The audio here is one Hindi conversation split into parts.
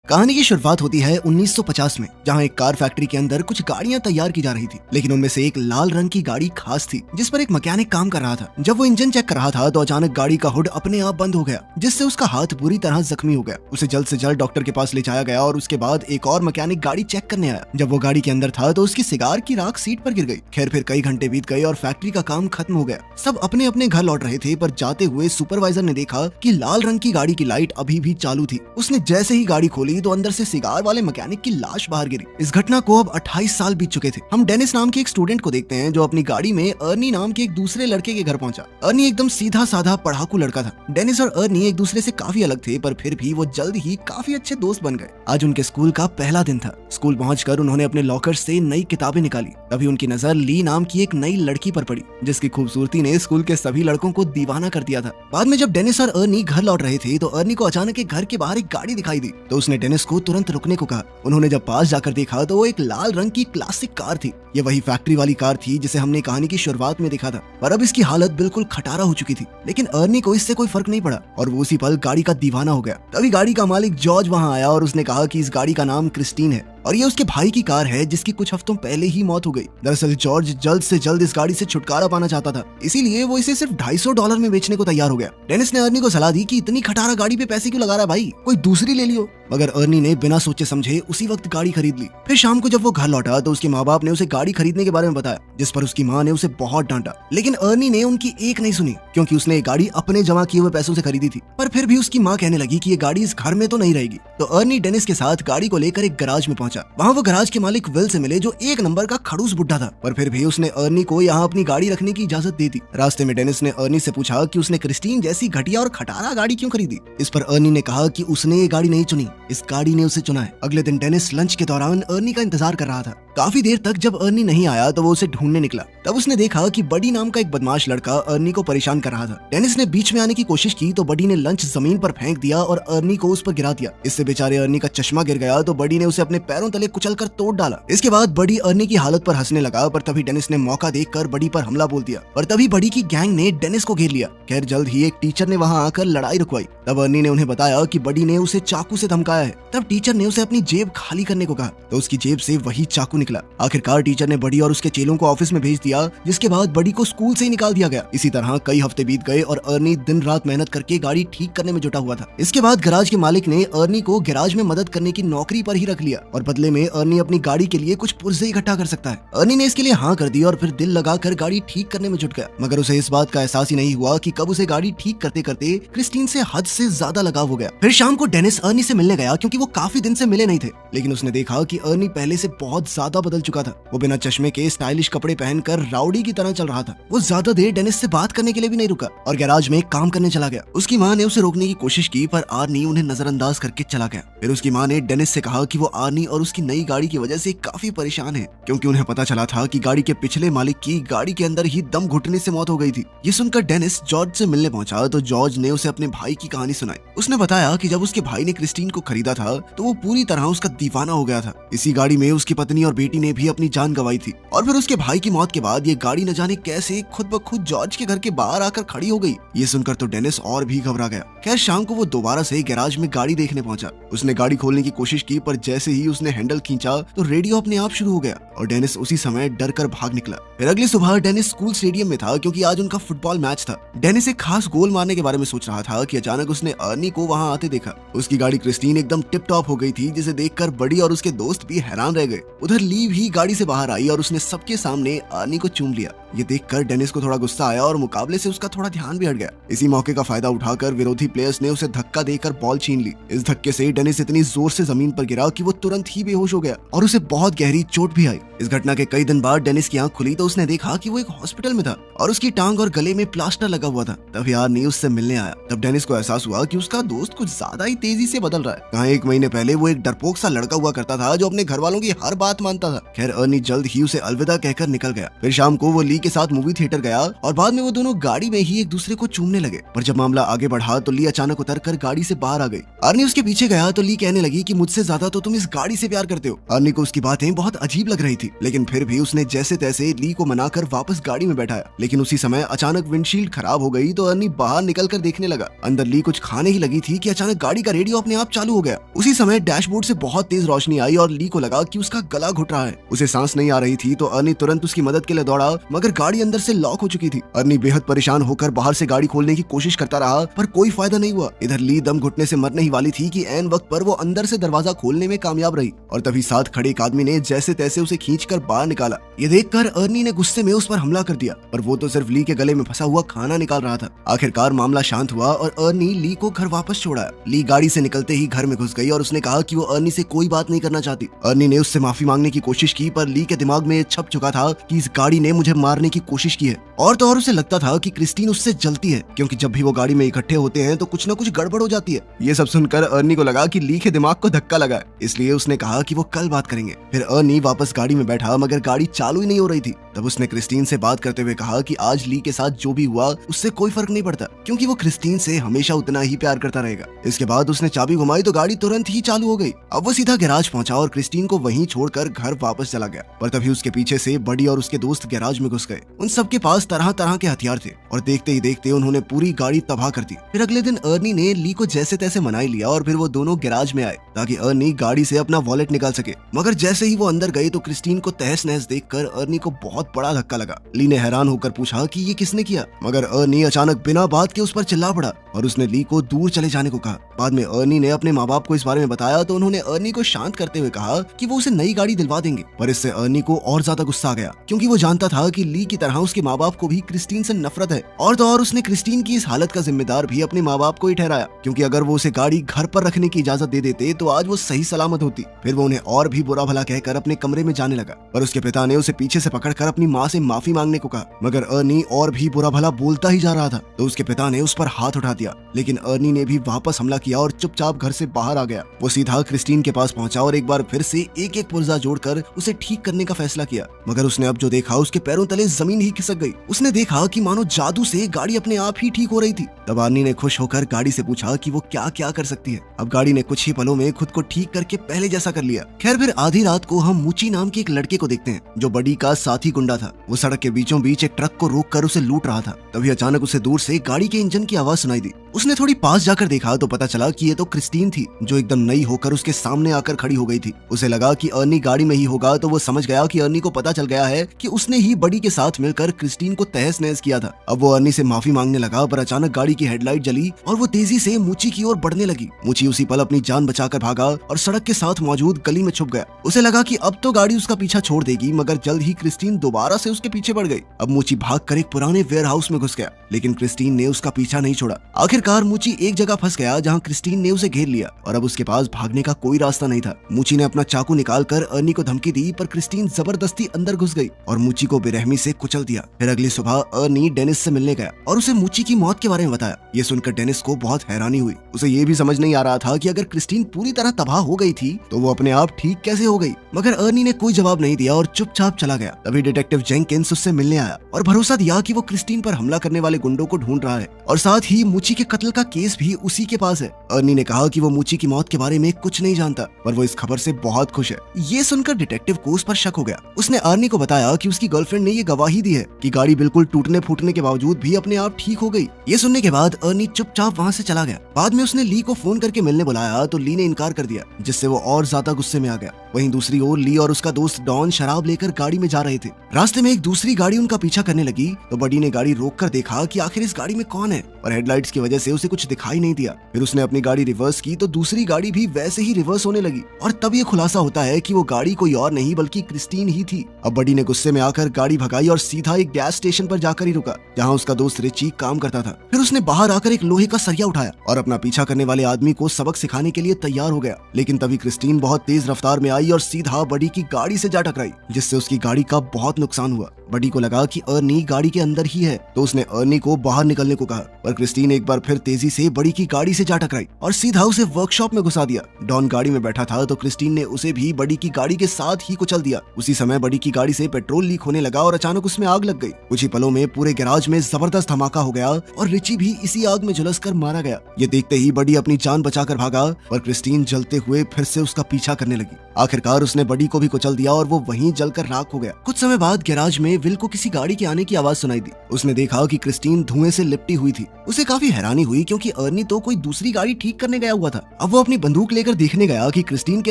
कहानी की शुरुआत होती है 1950 में, जहां एक कार फैक्ट्री के अंदर कुछ गाड़ियां तैयार की जा रही थी, लेकिन उनमें से एक लाल रंग की गाड़ी खास थी जिस पर एक मैकेनिक काम कर रहा था। जब वो इंजन चेक कर रहा था तो अचानक गाड़ी का हुड अपने आप बंद हो गया, जिससे उसका हाथ बुरी तरह जख्मी हो गया। उसे जल्द से जल्द डॉक्टर के पास ले जाया गया और उसके बाद एक और मैकेनिक गाड़ी चेक करने आया। जब वो गाड़ी के अंदर था तो उसकी सिगार की राख सीट पर गिर गई। खैर फिर कई घंटे बीत गए और फैक्ट्री का काम खत्म हो गया। सब अपने अपने घर लौट रहे थे, पर जाते हुए सुपरवाइजर ने देखा कि लाल रंग की गाड़ी की लाइट अभी भी चालू थी। उसने जैसे ही गाड़ी खोली तो अंदर से सिगार वाले मैकेनिक की लाश बाहर गिरी। इस घटना को अब 28 साल बीत चुके थे। हम डेनिस नाम के एक स्टूडेंट को देखते हैं जो अपनी गाड़ी में अर्नी नाम के एक दूसरे लड़के के घर पहुंचा। अर्नी एकदम सीधा साधा पढ़ाकू लड़का था। डेनिस और अर्नी एक दूसरे से काफी अलग थे, पर फिर भी वो जल्द ही काफी अच्छे दोस्त बन गए। आज उनके स्कूल का पहला दिन था। स्कूल पहुंचकर उन्होंने अपने लॉकर से नई किताबें निकाली। तभी उनकी नजर ली नाम की एक नई लड़की पर पड़ी, जिसकी खूबसूरती ने स्कूल के सभी लड़कों को दीवाना कर दिया था। बाद में जब डेनिस और अर्नी घर लौट रहे थे तो अर्नी को अचानक एक घर के बाहर एक गाड़ी दिखाई दी, तो उसने डेनिस को तुरंत रुकने को कहा। उन्होंने जब पास जाकर देखा तो वो एक लाल रंग की क्लासिक कार थी। ये वही फैक्ट्री वाली कार थी जिसे हमने कहानी की शुरुआत में देखा था, पर अब इसकी हालत बिल्कुल खटारा हो चुकी थी। लेकिन अर्नी को इससे कोई फर्क नहीं पड़ा और वो उसी पल गाड़ी का दीवाना हो गया। तभी गाड़ी का मालिक जॉर्ज वहां आया और उसने कहा कि इस गाड़ी का नाम क्रिस्टीन है और ये उसके भाई की कार है जिसकी कुछ हफ्तों पहले ही मौत हो गई। दरअसल जॉर्ज जल्द से जल्द इस गाड़ी से छुटकारा पाना चाहता था, इसीलिए वो इसे सिर्फ $250 में बेचने को तैयार हो गया। डेनिस ने अर्नी को सलाह दी कि इतनी खटारा गाड़ी पे पैसे क्यों लगा रहा है भाई, कोई दूसरी ले लियो। मगर अर्नी ने बिना सोचे समझे उसी वक्त गाड़ी खरीद ली। फिर शाम को जब वो घर लौटा तो उसके माँ बाप ने उसे गाड़ी खरीदने के बारे में बताया, जिस पर उसकी माँ ने उसे बहुत डांटा। लेकिन अर्नी ने उनकी एक नहीं सुनी, क्योंकि उसने ये गाड़ी अपने जमा किए हुए पैसों से खरीदी थी। पर फिर भी उसकी माँ कहने लगी कि ये गाड़ी इस घर में तो नहीं रहेगी। तो अर्नी डेनिस के साथ गाड़ी को लेकर एक गराज में पहुंचा। वहाँ वो गराज के मालिक विल से मिले, जो एक नंबर का खड़ूस बुड्ढा था, पर फिर भी उसने अर्नी को यहाँ अपनी गाड़ी रखने की इजाजत दे दी। रास्ते में डेनिस ने अर्नी से पूछा कि उसने क्रिस्टीन जैसी घटिया और खटारा गाड़ी क्यों खरीदी। इस पर अर्नी ने कहा कि उसने ये गाड़ी नहीं चुनी, इस गाड़ी ने उसे चुना है। अगले दिन डेनिस लंच के दौरान अर्नी का इंतजार कर रहा था। काफी देर तक जब अर्नी नहीं आया तो वो उसे ढूंढने निकला। तब उसने देखा कि बडी नाम का एक बदमाश लड़का अर्नी को परेशान कर रहा था। डेनिस ने बीच में आने की कोशिश की तो बडी ने लंच जमीन पर फेंक दिया और अर्नी को उस पर गिरा दिया। इससे बेचारे अर्नी का चश्मा गिर गया तो बडी ने उसे अपने पैरों तले कुचलकर तोड़ डाला। इसके बाद बडी अर्नी की हालत पर हंसने लगा, पर तभी डेनिस ने मौका देखकर बडी पर हमला बोल दिया और तभी बडी की गैंग ने डेनिस को घेर लिया। खैर जल्द ही एक टीचर ने वहां आकर लड़ाई रुकवाई। तब अर्नी ने उन्हें बताया कि बडी ने उसे चाकू से धमकाया है। तब टीचर ने उसे अपनी जेब खाली करने को कहा तो उसकी जेब से वही चाकू निकला। आखिरकार टीचर ने बडी और उसके चेलों को ऑफिस में भेज दिया, जिसके बाद बडी को स्कूल से ही निकाल दिया गया। इसी तरह कई हफ्ते बीत गए और अर्नी दिन रात मेहनत करके गाड़ी ठीक करने में जुटा हुआ था। इसके बाद गैराज के मालिक ने अर्नी को गैराज में मदद करने की नौकरी पर ही रख लिया और बदले में अर्नी अपनी गाड़ी के लिए कुछ पुर्जे इकट्ठा कर सकता है। अर्नी ने इसके लिए हाँ कर दी और फिर दिल लगाकर गाड़ी ठीक करने में जुट गया। मगर उसे इस बात का एहसास ही नहीं हुआ कि कब उसे गाड़ी ठीक करते करते क्रिस्टीन से हद से ज्यादा लगाव हो गया। फिर शाम को डेनिस अर्नी से मिलने गया, क्योंकि वो काफी दिन से मिले नहीं थे। लेकिन उसने देखा कि अर्नी पहले से बहुत ज्यादा बदल चुका था। वो बिना चश्मे के स्टाइलिश कपड़े पहनकर राउडी की तरह चल रहा था। वो ज्यादा देर डेनिस से बात करने के लिए भी नहीं रुका और गैराज में काम करने चला गया। उसकी माँ ने उसे रोकने की कोशिश की, पर आर्नी उन्हें नजरअंदाज करके चला गया। फिर उसकी माँ ने डेनिस से कहा कि वो आर्नी और उसकी नई गाड़ी की वजह से काफी परेशान है, क्योंकि उन्हें पता चला था कि गाड़ी के पिछले मालिक की गाड़ी के अंदर ही दम घुटने से मौत हो गई थी। ये सुनकर डेनिस जॉर्ज से मिलने पहुंचा तो जॉर्ज ने उसे अपने भाई की कहानी सुनाई। उसने बताया कि जब उसके भाई ने क्रिस्टीन को खरीदा था तो वो पूरी तरह उसका दीवाना हो गया था। इसी गाड़ी में उसकी पत्नी और बेटी ने भी अपनी जान गंवाई थी और फिर उसके भाई की मौत के बाद ये गाड़ी न जाने कैसे खुद ब खुद जॉर्ज के घर के बाहर आकर खड़ी हो गई। ये सुनकर तो डेनिस और भी घबरा गया। खैर शाम को वो दोबारा से गैराज में गाड़ी देखने पहुंचा। उसने गाड़ी खोलने की कोशिश की, पर जैसे ही उसने हैंडल खींचा तो रेडियो अपने आप शुरू हो गया और डेनिस उसी समय डर कर भाग निकला। फिर अगली सुबह डेनिस स्कूल स्टेडियम में था, क्योंकि आज उनका फुटबॉल मैच था। डेनिस एक खास गोल मारने के बारे में सोच रहा था कि अचानक उसने अर्नी को वहां आते देखा। उसकी गाड़ी क्रिस्टीन एकदम टिप टॉप हो गई थी, जिसे देखकर बडी और उसके दोस्त भी हैरान रह गए। उधर ली भी गाड़ी से बाहर आई और उसने सबके सामने अर्नी को चूम लिया। ये देखकर डेनिस को थोड़ा गुस्सा आया और मुकाबले से उसका थोड़ा ध्यान भी हट गया। इसी मौके का फायदा उठाकर विरोधी प्लेयर्स ने उसे धक्का देकर बॉल छीन ली। इस धक्के से डेनिस इतनी जोर से जमीन पर गिरा कि वो तुरंत ही बेहोश हो गया और उसे बहुत गहरी चोट भी आई। इस घटना के कई दिन बाद डेनिस की आंख खुली तो उसने देखा कि वो एक हॉस्पिटल में था और उसकी टांग और गले में प्लास्टर लगा हुआ था। तब आर्नी उससे मिलने आया। तब डेनिस को एहसास हुआ कि उसका दोस्त कुछ ज्यादा ही तेजी से बदल रहा है। कहाँ 1 महीने पहले वो एक डरपोक सा लड़का हुआ करता था जो अपने घर वालों की हर बात मानता था। खैर अर्नी जल्द ही उसे अलविदा कहकर निकल गया। फिर शाम को वो ली ली के साथ मूवी थिएटर गया और बाद में वो दोनों गाड़ी में ही एक दूसरे को चूमने लगे। पर जब मामला आगे बढ़ा तो ली अचानक उतरकर गाड़ी से बाहर आ गई। अर्नी उसके पीछे गया तो ली कहने लगी कि मुझसे ज्यादा तो तुम इस गाड़ी से प्यार करते हो। अर्नी को उसकी बातें बहुत अजीब लग रही थी, लेकिन फिर भी उसने जैसे तैसे ली को मनाकर वापस गाड़ी में बैठाया। लेकिन उसी समय अचानक विंडशील्ड खराब हो गई तो अर्नी बाहर निकलकर देखने लगा। अंदर ली कुछ खाने ही लगी थी कि अचानक गाड़ी का रेडियो अपने आप चालू हो गया। उसी समय डैशबोर्ड से बहुत तेज रोशनी आई और ली को लगा कि उसका गला घुट रहा है। उसे सांस नहीं आ रही थी तो अर्नी तुरंत उसकी मदद के लिए दौड़ा, मगर गाड़ी अंदर से लॉक हो चुकी थी। अर्नी बेहद परेशान होकर बाहर से गाड़ी खोलने की कोशिश करता रहा, पर कोई फायदा नहीं हुआ। इधर ली दम घुटने से मरने ही वाली थी कि ऐन वक्त पर वो अंदर से दरवाजा खोलने में कामयाब रही और तभी साथ खड़े एक आदमी ने जैसे तैसे उसे खींचकर बाहर निकाला। ये देखकर अर्नी ने गुस्से में उस पर हमला कर दिया, पर वो तो सिर्फ ली के गले में फंसा हुआ खाना निकाल रहा था। आखिरकार मामला शांत हुआ और अर्नी ली को घर वापस छोड़ा। ली गाड़ी से निकलते ही घर में घुस गई और उसने कहा कि वो अर्नी से कोई बात नहीं करना चाहती। अर्नी ने उससे माफी मांगने की कोशिश की, पर ली के दिमाग में छप चुका था कि इस गाड़ी ने मुझे मारने की कोशिश की है। और तो और उसे लगता था कि क्रिस्टीन उससे जलती है, क्योंकि जब भी वो गाड़ी में इकट्ठे होते हैं तो कुछ न कुछ गड़बड़ हो जाती है। ये सब सुनकर अर्नी को लगा कि ली के दिमाग को धक्का लगा, इसलिए उसने कहा कि वो कल बात करेंगे। फिर अर्नी वापस गाड़ी में बैठा, मगर गाड़ी चालू ही नहीं हो रही थी। तब उसने क्रिस्टीन से बात करते हुए कहा कि आज ली के साथ जो भी हुआ उससे कोई फर्क नहीं पड़ता, क्योंकि वो क्रिस्टीन से हमेशा उतना ही प्यार करता रहेगा। इसके बाद उसने चाबी घुमाई तो गाड़ी तुरंत ही चालू हो गई। अब वो सीधा गैराज पहुंचा और क्रिस्टीन को वहीं छोड़कर घर वापस चला गया। पर तभी उसके पीछे से बडी और उसके दोस्त गैराज में घुस गए। उन सबके पास तरह तरह के हथियार थे और देखते ही देखते उन्होंने पूरी गाड़ी तबाह कर दी। फिर अगले दिन अर्नी ने ली को जैसे तैसे मना ही लिया और फिर वो दोनों गैराज में आए ताकि अर्नी गाड़ी से अपना वॉलेट निकाल सके। मगर जैसे ही वो अंदर गए तो क्रिस्टीन को तहस नहस देखकर अर्नी को बहुत बड़ा धक्का लगा। ली ने हैरान होकर पूछा कि ये किसने किया, मगर अर्नी अचानक बिना बात के उस पर चिल्ला पड़ा और उसने ली को दूर चले जाने को कहा। बाद में अर्नी ने अपने माँ बाप को इस बारे में बताया तो उन्होंने अर्नी को शांत करते हुए कहा कि वो उसे नई गाड़ी दिलवा देंगे। पर इससे अर्नी को और ज्यादा गुस्सा आ गया, क्योंकि वो जानता था कि ली की तरह उसके माँ बाप को भी क्रिस्टीन से नफरत है। और तो और उसने क्रिस्टीन की इस हालत का जिम्मेदार भी अपने माँ बाप को ही ठहराया, क्योंकि अगर वो उसे गाड़ी घर पर रखने की इजाजत दे देते तो आज वो सही सलामत होती। फिर वो उन्हें और भी बुरा भला कहकर अपने कमरे में जाने लगा, पर उसके पिता ने उसे पीछे से पकड़कर अपनी माँ से माफी मांगने को कहा। मगर अर्नी और भी बुरा भला बोलता ही जा रहा था तो उसके पिता ने उस पर हाथ उठा दिया, लेकिन अर्नी ने भी वापस हमला किया और चुपचाप घर से बाहर आ गया। वो सीधा क्रिस्टीन के पास पहुंचा और एक बार फिर से एक एक पुर्जा जोड़कर उसे ठीक करने का फैसला किया। मगर उसने अब जो देखा उसके पैरों तले जमीन ही खिसक गई। उसने देखा कि मानो जादू से गाड़ी अपने आप ही ठीक हो रही थी। तब अर्नी ने खुश होकर गाड़ी से पूछा कि वो क्या क्या कर सकती है। अब गाड़ी ने कुछ ही पलों में खुद को ठीक करके पहले जैसा कर लिया। खैर फिर आधी रात को हम मूची नाम के एक लड़के को देखते हैं जो बडी का साथी गुंडा था। वो सड़क के बीचों बीच एक ट्रक को रोककर उसे लूट रहा था। तभी अचानक उसे दूर से गाड़ी के इंजन की आवाज सुनाई दी। उसने थोड़ी पास जाकर देखा तो पता चला कि ये तो क्रिस्टीन थी, जो एकदम नई होकर उसके सामने आकर खड़ी हो गई थी। उसे लगा कि अर्नी गाड़ी में ही होगा तो वो समझ गया कि अर्नी को पता चल गया है कि उसने ही बडी के साथ मिलकर क्रिस्टीन को तहस नहस किया था। अब वो अर्नी से माफी मांगने लगा, पर अचानक गाड़ी की हेडलाइट जली और वो तेजी से मूची की ओर बढ़ने लगी। मूची उसी पल अपनी जान बचाकर भागा और सड़क के साथ मौजूद गली में छुप गया। उसे लगा कि अब तो गाड़ी उसका पीछा छोड़ देगी, मगर जल्द ही क्रिस्टीन दोबारा से उसके पीछे बढ़ गई। अब मूची भागकर एक पुराने वेयर हाउस में घुस गया, लेकिन क्रिस्टीन ने उसका पीछा नहीं छोड़ा। आखिरकार मूची एक जगह फंस गया जहां क्रिस्टीन ने उसे घेर लिया और अब उसके पास भागने का कोई रास्ता नहीं था। मूची ने अपना चाकू निकालकर अर्नी को धमकी दी, पर क्रिस्टीन जबरदस्ती अंदर घुस गई और मूची को बेरहमी से कुचल दिया। फिर अगली सुबह अर्नी डेनिस से मिलने गया और उसे मूची की मौत के बारे में बताया। ये सुनकर डेनिस को बहुत हैरानी हुई। उसे ये भी समझ नहीं आ रहा था कि अगर क्रिस्टीन पूरी तरह तबाह हो गई थी तो वो अपने आप ठीक कैसे हो गई। मगर अर्नी ने कोई जवाब नहीं दिया और चुपचाप चला गया। तभी डिटेक्टिव जेंकिंस उससे मिलने आया और भरोसा दिया कि वो क्रिस्टीन पर हमला करने वाले गुंडों को ढूंढ रहा है और साथ ही मूची के कत्ल का केस भी उसी के पास है। अर्नी ने कहा कि वो मूची की मौत के बारे में कुछ नहीं जानता, पर वो इस खबर से बहुत खुश है। ये सुनकर डिटेक्टिव को उस पर शक हो गया। उसने अर्नी को बताया कि उसकी गर्लफ्रेंड ने ये गवाही दी है कि गाड़ी बिल्कुल टूटने फूटने के बावजूद भी अपने आप ठीक हो गई। ये सुनने के बाद अर्नी चुपचाप वहाँ से चला गया। बाद में उसने ली को फोन करके मिलने बुलाया तो ली ने इनकार कर दिया, जिससे वो और ज्यादा गुस्से में आ गया। वहीं दूसरी ओर ली और उसका दोस्त डॉन शराब लेकर गाड़ी में जा रहे थे। रास्ते में एक दूसरी गाड़ी उनका पीछा करने लगी तो बडी ने गाड़ी रोककर देखा कि आखिर इस गाड़ी में कौन है, और हेडलाइट्स की वजह से उसे कुछ दिखाई नहीं दिया। फिर उसने अपनी गाड़ी रिवर्स की तो दूसरी गाड़ी भी वैसे ही रिवर्स होने लगी और तब ये खुलासा होता है कि वो गाड़ी कोई और नहीं बल्कि क्रिस्टीन ही थी। अब बडी ने गुस्से में आकर गाड़ी भगाई और सीधा एक गैस स्टेशन पर जाकर ही रुका जहाँ उसका दोस्त रिची काम करता था। फिर उसने बाहर आकर एक लोहे का सरिया उठाया और अपना पीछा करने वाले आदमी को सबक सिखाने के लिए तैयार हो गया। लेकिन तभी क्रिस्टीन बहुत तेज रफ्तार में आई और सीधा बडी की गाड़ी से जा टकराई, जिससे उसकी गाड़ी का बहुत नुकसान हुआ। बडी को लगा कि अर्नी गाड़ी के अंदर ही है तो उसने अर्नी को बाहर निकलने को कहा, पर क्रिस्टीन एक बार फिर तेजी से बड़ी की गाड़ी से जा टकराई और सीधा उसे वर्कशॉप में घुसा दिया। डॉन गाड़ी में बैठा था तो क्रिस्टीन ने उसे भी बड़ी की गाड़ी के साथ ही कुचल दिया। उसी समय बड़ी की गाड़ी से पेट्रोल लीक होने लगा और अचानक उसमें आग लग गई। कुछ ही पलों में पूरे गैराज में जबरदस्त धमाका हो गया और रिची भी इसी आग में झुलस कर मारा गया। ये देखते ही बड़ी अपनी जान बचाकर भागा पर क्रिस्टीन जलते हुए फिर से उसका पीछा करने लगी। आखिरकार उसने बड़ी को भी कुचल दिया और वो वहीं जलकर राख हो गया। कुछ समय बाद गैराज में विल को किसी गाड़ी के आने की आवाज सुनाई दी। उसने देखा कि क्रिस्टीन धुएं से लिपटी हुई थी। उसे काफी हैरानी हुई क्योंकि अर्नी तो कोई दूसरी गाड़ी ठीक करने गया हुआ था। अब वो अपनी बंदूक लेकर देखने गया कि क्रिस्टीन के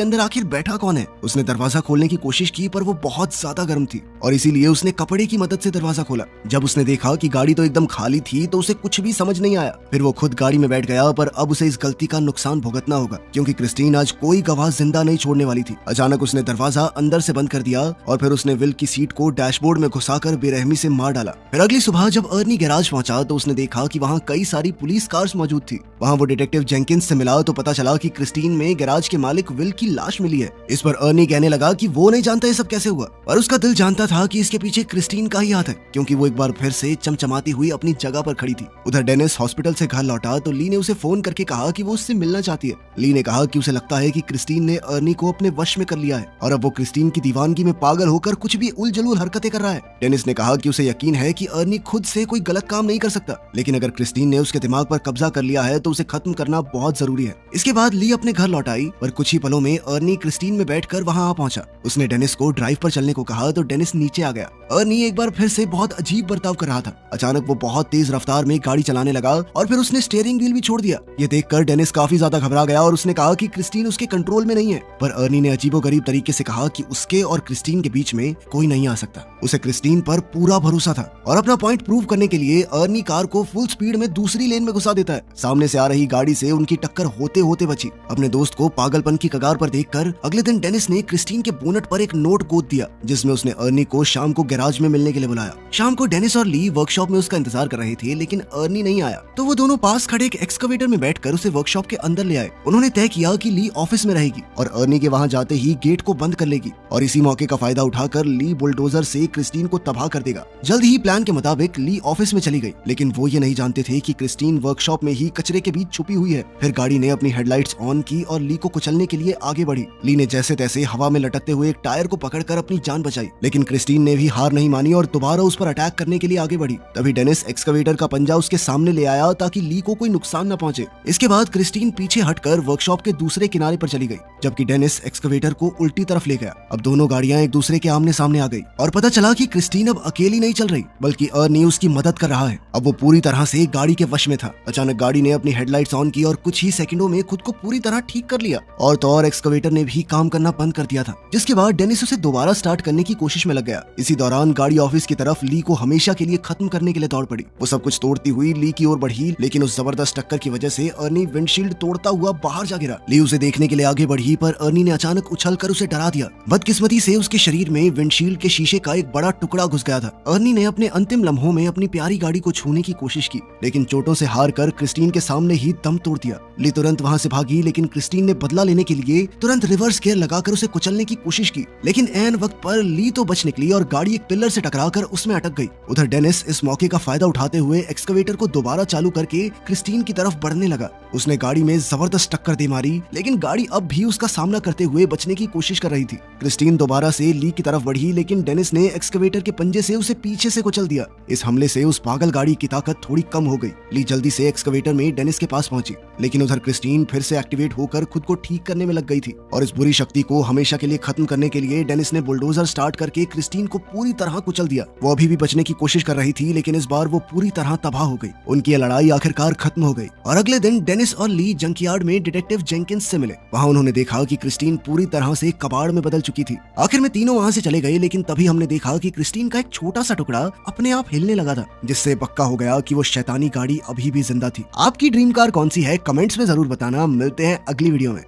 अंदर आखिर बैठा कौन है। उसने दरवाजा खोलने की कोशिश की पर वो बहुत ज्यादा गर्म थी और इसीलिए उसने कपड़े की मदद से दरवाजा खोला। जब उसने देखा कि गाड़ी तो एकदम खाली थी तो उसे कुछ भी समझ नहीं आया। फिर वो खुद गाड़ी में बैठ गया पर अब उसे इस गलती का नुकसान भुगतना होगा क्योंकि क्रिस्टीन आज कोई गवाह जिंदा नहीं छोड़ने वाली थी। अचानक उसने दरवाजा अंदर से बंद कर दिया और फिर उसने विल की सीट को डैशबोर्ड में घुसाकर बेरहमी से मार डाला। फिर अगली सुबह जब अर्नी गैराज पहुंचा तो उसने देखा कि वहाँ कई सारी पुलिस कार्स मौजूद थी। वहाँ वो डिटेक्टिव जेंकिंस से मिला तो पता चला कि क्रिस्टीन में गैराज के मालिक विल की लाश मिली है। इस पर अर्नी कहने लगा कि वो नहीं जानता ये सब कैसे हुआ, पर उसका दिल जानता था कि इसके पीछे क्रिस्टीन का ही हाथ है क्योंकि वो एक बार फिर से चमचमाती हुई अपनी जगह पर खड़ी थी। उधर डेनिस हॉस्पिटल से घर लौटा तो ली ने उसे फोन करके कहा कि वो उससे मिलना चाहती है। ली ने कहा कि उसे लगता है कि क्रिस्टीन ने अर्नी को अपने वश में कर लिया है और अब वो क्रिस्टीन की दीवानगी में पागल होकर कुछ भी उलझुल हरकतें कर रहा है। डेनिस ने कहा कि उसे यकीन है कि अर्नी खुद से कोई गलत काम नहीं कर सकता, लेकिन अगर क्रिस्टीन ने उसके दिमाग पर कब्जा कर लिया है तो उसे खत्म करना बहुत जरूरी है। इसके बाद ली अपने घर लौट आई पर कुछ ही पलों में अर्नी क्रिस्टीन में बैठकर वहां आ पहुंचा। उसने डेनिस को ड्राइव पर चलने को कहा तो डेनिस नीचे आ गया। अर्नी एक बार फिर से बहुत अजीब बर्ताव कर रहा था। अचानक वो बहुत तेज रफ्तार में गाड़ी चलाने लगा और फिर उसने स्टीयरिंग व्हील भी छोड़ दिया। ये देखकर डेनिस काफी ज्यादा घबरा गया और उसने कहा कि क्रिस्टीन उसके कंट्रोल में नहीं है, पर अर्नी ने अजीबोगरीब तरीके से कहा कि उसके और क्रिस्टीन के बीच में कोई नहीं आ सकता। उसे क्रिस्टीन पर पूरा भरोसा था और अपना पॉइंट प्रूव करने के लिए अर्नी कार को फुल स्पीड में दूसरी लेन में घुसा देता है। सामने से आ रही गाड़ी से उनकी टक्कर होते होते बची। अपने दोस्त को पागलपन की कगार पर देखकर अगले दिन डेनिस ने क्रिस्टीन के बोनट पर एक नोट गोद दिया जिसमें उसने अर्नी को शाम को गैराज में मिलने के लिए बुलाया। शाम को डेनिस और ली वर्कशॉप में उसका इंतजार कर रहे थे लेकिन अर्नी नहीं आया तो वो दोनों पास खड़े एक एक्सकवेटर में बैठकर उसे वर्कशॉप के अंदर ले आए। उन्होंने तय किया कि ली ऑफिस में रहेगी और अर्नी के वहां जाते ही गेट को बंद कर लेगी और इसी मौके का फायदा उठाकर ली बुलडोजर से क्रिस्टीन को तबाह कर देगा। जल्द ही प्लान के मुताबिक ली ऑफिस में चली गई लेकिन वो ये नहीं जानते थे कि क्रिस्टीन वर्कशॉप में ही कचरे के बीच छुपी हुई है। फिर गाड़ी ने अपनी हेडलाइट्स ऑन की और ली को कुचलने के लिए आगे बढ़ी। ली ने जैसे तैसे हवा में लटकते हुए एक टायर को पकड़कर अपनी जान बचाई लेकिन क्रिस्टीन ने भी हार नहीं मानी और दोबारा उस पर अटैक करने के लिए आगे बढ़ी। तभी डेनिस एक्सकवेटर का पंजा उसके सामने ले आया ताकि ली को कोई नुकसान न पहुंचे। इसके बाद क्रिस्टीन पीछे हटकर वर्कशॉप के दूसरे किनारे पर चली गई जबकि डेनिस एक्सकवेटर को उल्टी तरफ ले गया। अब दोनों गाड़ियां एक दूसरे के आमने सामने आ गई और पता चला कि क्रिस्टीन अब अकेली नहीं चल रही बल्कि अर्नी उसकी मदद कर रहा है। अब वो पूरी तरह से गाड़ी के वश में था। अचानक गाड़ी ने अपनी हेडलाइट्स ऑन की और कुछ ही सेकंडों में खुद को पूरी तरह ठीक कर लिया और तो और एक्सकवेटर ने भी काम करना बंद कर दिया था, जिसके बाद डेनिस उसे दोबारा स्टार्ट करने की कोशिश में लग गया। इसी दौरान गाड़ी ऑफिस की तरफ ली को हमेशा के लिए खत्म करने के लिए दौड़ पड़ी। वो सब कुछ तोड़ती हुई ली की ओर बढ़ी लेकिन उस जबरदस्त टक्कर की वजह से अर्नी विंडशील्ड तोड़ता हुआ बाहर जा गिरा। ली उसे देखने के लिए आगे बढ़ी पर अर्नी ने अचानक उछलकर उसे डरा दिया। बदकिस्मती से उसके शरीर में विंडशील्ड के शीशे का एक बड़ा टुकड़ा घुस गया था। अर्नी ने अपने अंतिम लम्हों में अपनी प्यारी गाड़ी को छूने की कोशिश की लेकिन चोटों से हार कर क्रिस्टीन के सामने ही दम तोड़ दिया। ली तुरंत वहां से भागी लेकिन क्रिस्टीन ने बदला लेने के लिए तुरंत रिवर्स गियर लगाकर उसे कुचलने की कोशिश की लेकिन ऐन वक्त पर ली तो बच निकली और गाड़ी एक पिलर से टकराकर उसमें अटक गई। उधर डेनिस इस मौके का फायदा उठाते हुए एक्सकवेटर को दोबारा चालू करके क्रिस्टीन की तरफ बढ़ने लगा। उसने गाड़ी में जबरदस्त टक्कर दे मारी लेकिन गाड़ी अब भी उसका सामना करते हुए बचने की कोशिश कर रही थी। क्रिस्टीन दोबारा से ली की तरफ बढ़ी लेकिन डेनिस ने एक्सकवेटर के पंजे से उसे पीछे से कुचल दिया। इस हमले से उस पागल गाड़ी की ताकत थोड़ी कम हो गई। ली जल्दी से एक्सकवेटर में डेनिस के पास पहुंची लेकिन उधर क्रिस्टीन फिर से एक्टिवेट होकर खुद को ठीक करने में लग गई थी और इस बुरी शक्ति को हमेशा के लिए खत्म करने के लिए डेनिस ने बुलडोजर स्टार्ट करके क्रिस्टीन को पूरी तरह कुचल दिया। वो अभी भी बचने की कोशिश कर रही थी लेकिन इस बार वो पूरी तरह तबाह हो गई। उनकी ये लड़ाई आखिरकार खत्म हो गई और अगले दिन डेनिस और ली जंकयार्ड में डिटेक्टिव जेंकिंस से मिले। वहाँ उन्होंने देखा कि क्रिस्टीन पूरी तरह से कबाड़ में बदल चुकी थी। आखिर में तीनों वहाँ से चले गए लेकिन तभी हमने देखा कि क्रिस्टीन का एक छोटा सा टुकड़ा अपने आप हिलने लगा था, जिससे पक्का हो गया कि वो शैतानी गाड़ी अभी भी जिंदा थी। आपकी ड्रीम कार कौन सी है कमेंट्स में जरूर बताना। मिलते हैं अगली वीडियो में।